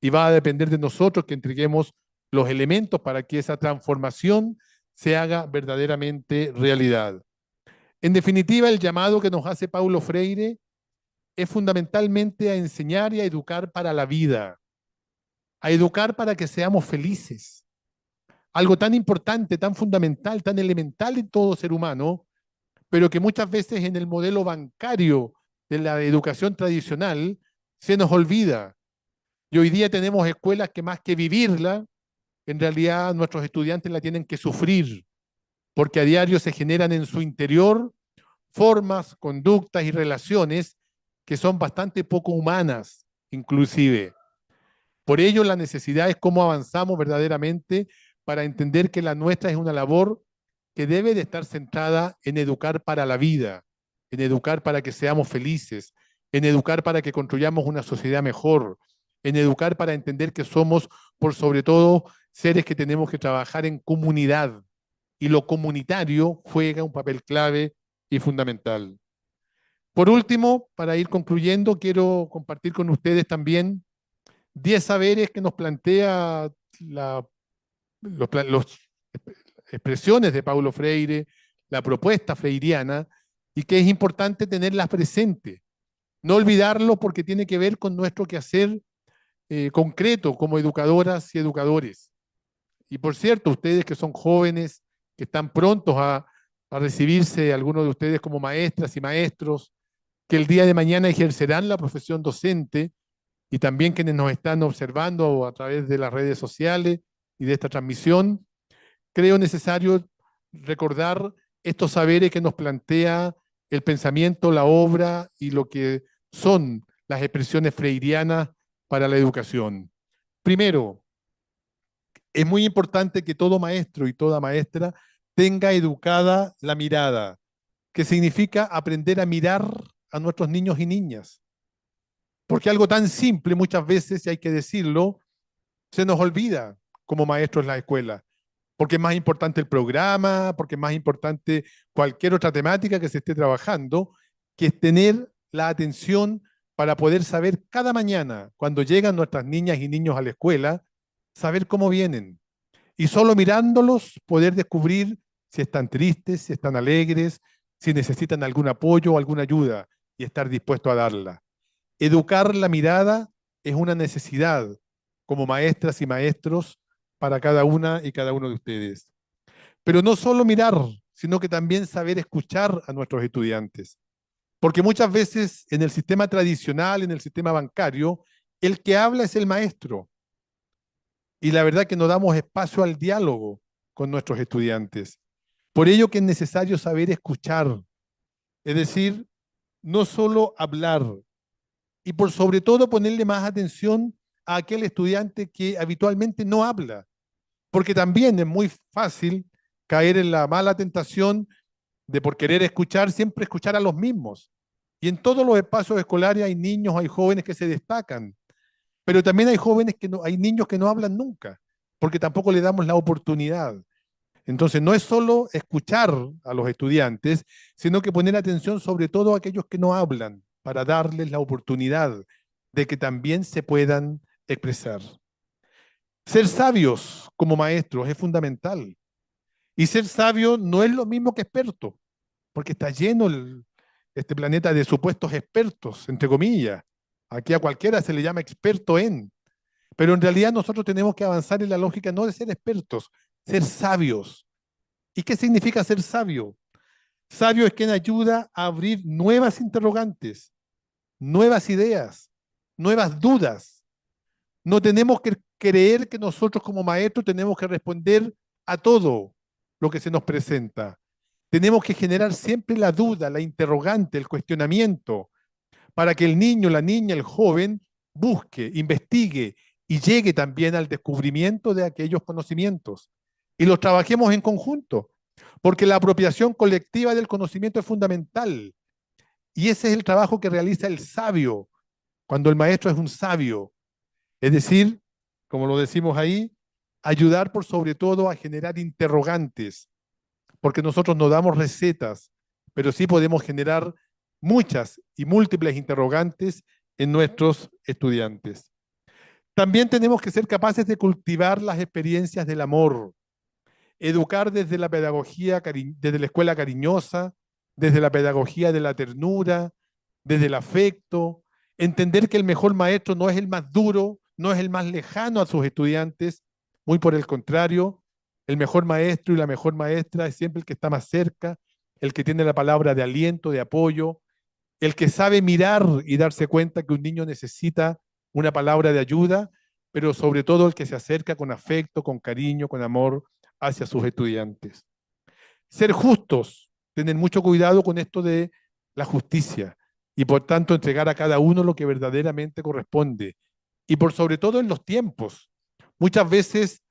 Y va a depender de nosotros que entreguemos los elementos para que esa transformación se haga verdaderamente realidad. En definitiva, el llamado que nos hace Paulo Freire es fundamentalmente a enseñar y a educar para la vida, a educar para que seamos felices. Algo tan importante, tan fundamental, tan elemental en todo ser humano, pero que muchas veces en el modelo bancario de la educación tradicional se nos olvida. Y hoy día tenemos escuelas que más que vivirla, en realidad nuestros estudiantes la tienen que sufrir, porque a diario se generan en su interior formas, conductas y relaciones que son bastante poco humanas, inclusive. Por ello, la necesidad es cómo avanzamos verdaderamente para entender que la nuestra es una labor que debe de estar centrada en educar para la vida, en educar para que seamos felices, en educar para que construyamos una sociedad mejor, en educar para entender que somos, por sobre todo, seres que tenemos que trabajar en comunidad. Y lo comunitario juega un papel clave y fundamental. Por último, para ir concluyendo, quiero compartir con ustedes también 10 saberes que nos plantea las expresiones de Paulo Freire, la propuesta freiriana, y que es importante tenerlas presentes. No olvidarlo porque tiene que ver con nuestro quehacer concreto como educadoras y educadores. Y por cierto, ustedes que son jóvenes, que están prontos a recibirse, algunos de ustedes como maestras y maestros, que el día de mañana ejercerán la profesión docente, y también quienes nos están observando a través de las redes sociales y de esta transmisión, creo necesario recordar estos saberes que nos plantea el pensamiento, la obra y lo que son las expresiones freirianas para la educación. Primero, es muy importante que todo maestro y toda maestra tenga educada la mirada, que significa aprender a mirar a nuestros niños y niñas. Porque algo tan simple muchas veces, y hay que decirlo, se nos olvida como maestros en la escuela. Porque es más importante el programa, porque es más importante cualquier otra temática que se esté trabajando, que es tener la atención para poder saber cada mañana, cuando llegan nuestras niñas y niños a la escuela, saber cómo vienen. Y solo mirándolos poder descubrir si están tristes, si están alegres, si necesitan algún apoyo o alguna ayuda y estar dispuesto a darla. Educar la mirada es una necesidad como maestras y maestros para cada una y cada uno de ustedes. Pero no solo mirar, sino que también saber escuchar a nuestros estudiantes. Porque muchas veces en el sistema tradicional, en el sistema bancario, el que habla es el maestro. Y la verdad que no damos espacio al diálogo con nuestros estudiantes. Por ello que es necesario saber escuchar. Es decir, no solo hablar. Y por sobre todo ponerle más atención a aquel estudiante que habitualmente no habla. Porque también es muy fácil caer en la mala tentación de por querer escuchar, siempre escuchar a los mismos. Y en todos los espacios escolares hay niños, hay jóvenes que se destacan, pero también hay jóvenes que no, hay niños que no hablan nunca, porque tampoco le damos la oportunidad. Entonces no es solo escuchar a los estudiantes, sino que poner atención sobre todo a aquellos que no hablan, para darles la oportunidad de que también se puedan expresar. Ser sabios como maestros es fundamental. Y ser sabio no es lo mismo que experto, porque está lleno este planeta de supuestos expertos, entre comillas. Aquí a cualquiera se le llama experto en. Pero en realidad nosotros tenemos que avanzar en la lógica no de ser expertos, ser sabios. ¿Y qué significa ser sabio? Sabio es quien ayuda a abrir nuevas interrogantes, nuevas ideas, nuevas dudas. No tenemos que creer que nosotros como maestros tenemos que responder a todo lo que se nos presenta. Tenemos que generar siempre la duda, la interrogante, el cuestionamiento, para que el niño, la niña, el joven busque, investigue y llegue también al descubrimiento de aquellos conocimientos. Y los trabajemos en conjunto, porque la apropiación colectiva del conocimiento es fundamental. Y ese es el trabajo que realiza el sabio, cuando el maestro es un sabio. Es decir, como lo decimos ahí, ayudar por sobre todo a generar interrogantes, porque nosotros no damos recetas, pero sí podemos generar muchas y múltiples interrogantes en nuestros estudiantes. También tenemos que ser capaces de cultivar las experiencias del amor, educar desde la pedagogía, desde la escuela cariñosa, desde la pedagogía de la ternura, desde el afecto, entender que el mejor maestro no es el más duro, no es el más lejano a sus estudiantes, muy por el contrario, el mejor maestro y la mejor maestra es siempre el que está más cerca, el que tiene la palabra de aliento, de apoyo, el que sabe mirar y darse cuenta que un niño necesita una palabra de ayuda, pero sobre todo el que se acerca con afecto, con cariño, con amor hacia sus estudiantes. Ser justos, tener mucho cuidado con esto de la justicia y por tanto entregar a cada uno lo que verdaderamente corresponde. Y por sobre todo en los tiempos. Muchas veces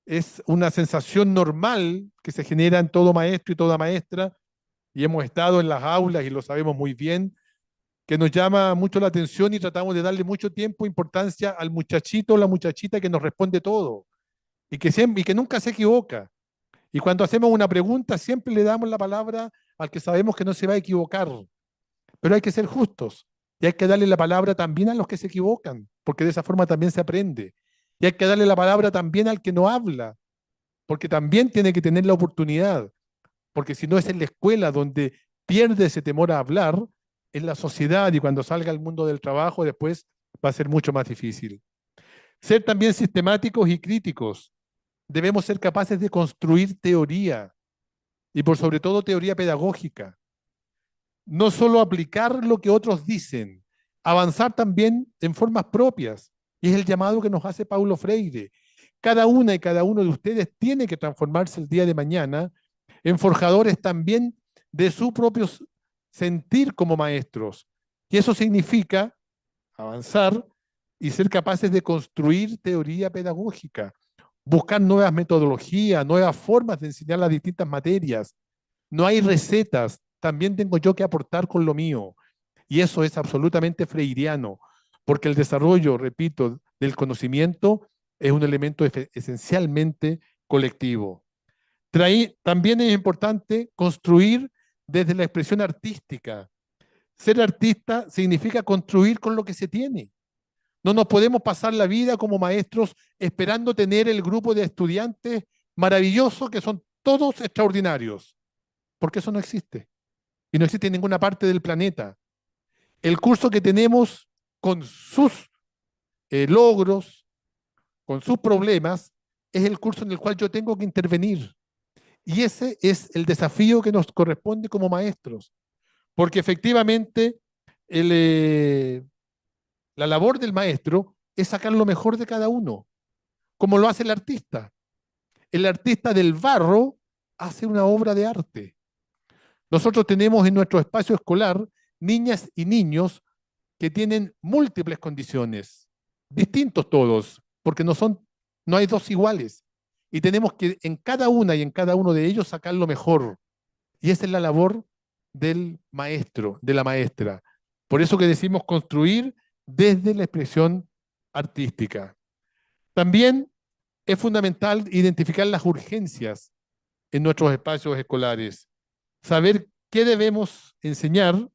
es una sensación normal que se genera en todo maestro y toda maestra, y hemos estado en las aulas y lo sabemos muy bien, que nos llama mucho la atención y tratamos de darle mucho tiempo e importancia al muchachito o la muchachita que nos responde todo y que nunca se equivoca. Y cuando hacemos una pregunta siempre le damos la palabra al que sabemos que no se va a equivocar. Pero hay que ser justos y hay que darle la palabra también a los que se equivocan, porque de esa forma también se aprende. Y hay que darle la palabra también al que no habla, porque también tiene que tener la oportunidad, porque si no es en la escuela donde pierde ese temor a hablar, en la sociedad y cuando salga al mundo del trabajo después va a ser mucho más difícil. Ser también sistemáticos y críticos. Debemos ser capaces de construir teoría y por sobre todo teoría pedagógica. No solo aplicar lo que otros dicen, avanzar también en formas propias. Y es el llamado que nos hace Paulo Freire. Cada una y cada uno de ustedes tiene que transformarse el día de mañana en forjadores también de su propio sentir como maestros. Y eso significa avanzar y ser capaces de construir teoría pedagógica, buscar nuevas metodologías, nuevas formas de enseñar las distintas materias. No hay recetas, también tengo yo que aportar con lo mío. Y eso es absolutamente freiriano, porque el desarrollo, repito, del conocimiento es un elemento esencialmente colectivo. También es importante construir desde la expresión artística. Ser artista significa construir con lo que se tiene. No nos podemos pasar la vida como maestros esperando tener el grupo de estudiantes maravillosos que son todos extraordinarios, porque eso no existe. Y no existe en ninguna parte del planeta. El curso que tenemos con sus logros, con sus problemas, es el curso en el cual yo tengo que intervenir. Y ese es el desafío que nos corresponde como maestros, porque efectivamente la labor del maestro es sacar lo mejor de cada uno, como lo hace el artista. El artista del barro hace una obra de arte. Nosotros tenemos en nuestro espacio escolar niñas y niños que tienen múltiples condiciones, distintos todos, porque no hay dos iguales. Y tenemos que en cada una y en cada uno de ellos sacar lo mejor. Y esa es la labor del maestro, de la maestra. Por eso que decimos construir desde la expresión artística. También es fundamental identificar las urgencias en nuestros espacios escolares, saber qué debemos enseñar,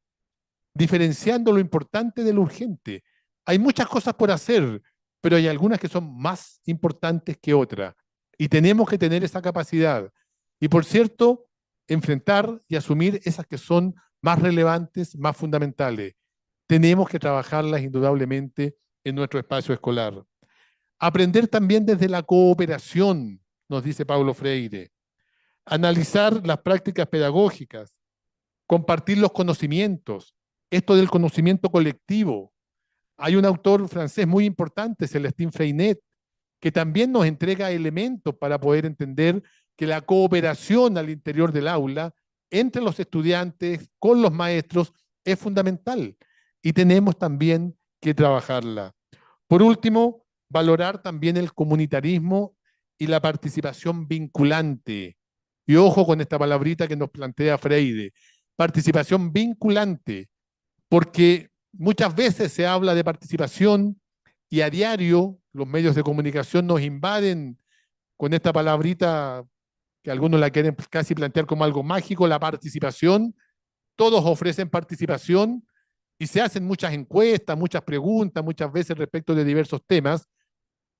diferenciando lo importante de lo urgente. Hay muchas cosas por hacer, pero hay algunas que son más importantes que otras. Y tenemos que tener esa capacidad. Y por cierto, enfrentar y asumir esas que son más relevantes, más fundamentales. Tenemos que trabajarlas indudablemente en nuestro espacio escolar. Aprender también desde la cooperación, nos dice Paulo Freire. Analizar las prácticas pedagógicas, compartir los conocimientos, esto del conocimiento colectivo. Hay un autor francés muy importante, Celestin Freinet, que también nos entrega elementos para poder entender que la cooperación al interior del aula, entre los estudiantes, con los maestros, es fundamental y tenemos también que trabajarla. Por último, valorar también el comunitarismo y la participación vinculante. Y ojo con esta palabrita que nos plantea Freire, participación vinculante, porque muchas veces se habla de participación y a diario los medios de comunicación nos invaden con esta palabrita que algunos la quieren casi plantear como algo mágico, la participación. Todos ofrecen participación y se hacen muchas encuestas, muchas preguntas, muchas veces respecto de diversos temas,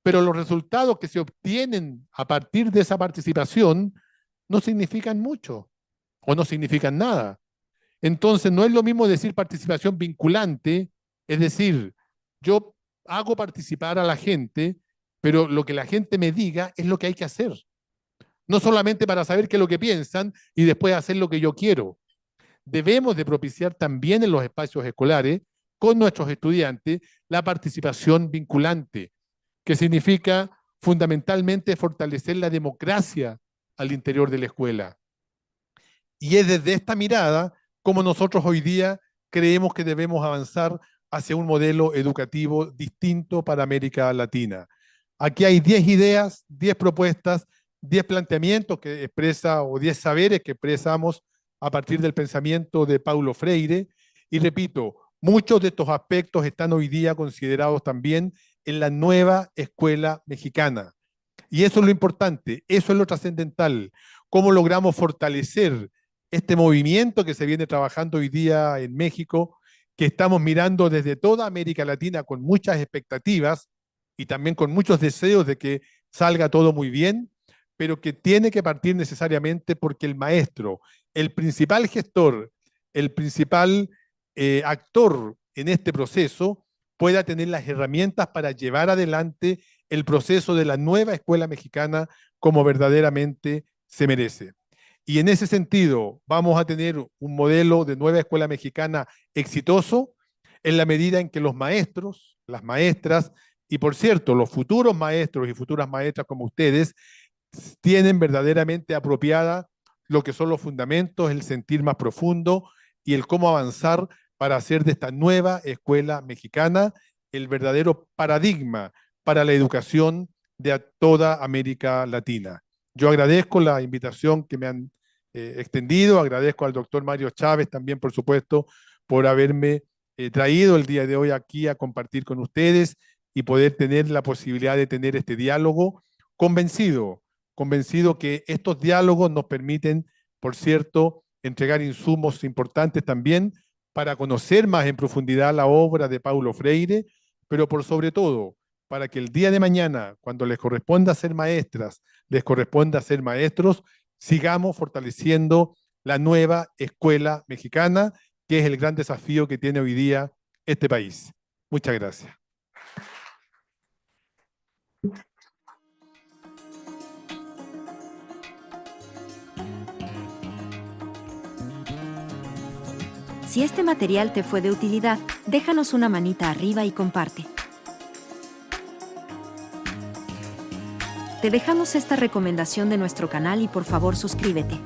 pero los resultados que se obtienen a partir de esa participación no significan mucho o no significan nada. Entonces, no es lo mismo decir participación vinculante, es decir, yo hago participar a la gente, pero lo que la gente me diga es lo que hay que hacer. No solamente para saber qué es lo que piensan y después hacer lo que yo quiero. Debemos de propiciar también en los espacios escolares, con nuestros estudiantes, la participación vinculante, que significa fundamentalmente fortalecer la democracia al interior de la escuela. Y es desde esta mirada como nosotros hoy día creemos que debemos avanzar hacia un modelo educativo distinto para América Latina. Aquí hay 10 ideas, 10 propuestas, 10 planteamientos que expresa o 10 saberes que expresamos a partir del pensamiento de Paulo Freire. Y repito, muchos de estos aspectos están hoy día considerados también en la nueva escuela mexicana. Y eso es lo importante, eso es lo trascendental. ¿Cómo logramos fortalecer este movimiento que se viene trabajando hoy día en México, que estamos mirando desde toda América Latina con muchas expectativas y también con muchos deseos de que salga todo muy bien, pero que tiene que partir necesariamente porque el maestro, el principal gestor, el principal actor en este proceso, pueda tener las herramientas para llevar adelante el proceso de la nueva escuela mexicana como verdaderamente se merece. Y en ese sentido vamos a tener un modelo de nueva escuela mexicana exitoso en la medida en que los maestros, las maestras y por cierto los futuros maestros y futuras maestras como ustedes tienen verdaderamente apropiada lo que son los fundamentos, el sentir más profundo y el cómo avanzar para hacer de esta nueva escuela mexicana el verdadero paradigma para la educación de toda América Latina. Yo agradezco la invitación que me han extendido. Agradezco al doctor Mario Chávez también, por supuesto, por haberme traído el día de hoy aquí a compartir con ustedes y poder tener la posibilidad de tener este diálogo, convencido que estos diálogos nos permiten, por cierto, entregar insumos importantes también para conocer más en profundidad la obra de Paulo Freire, pero por sobre todo, para que el día de mañana, cuando les corresponda ser maestras, les corresponda ser maestros, sigamos fortaleciendo la nueva escuela mexicana, que es el gran desafío que tiene hoy día este país. Muchas gracias. Si este material te fue de utilidad, déjanos una manita arriba y comparte. Te dejamos esta recomendación de nuestro canal y por favor suscríbete.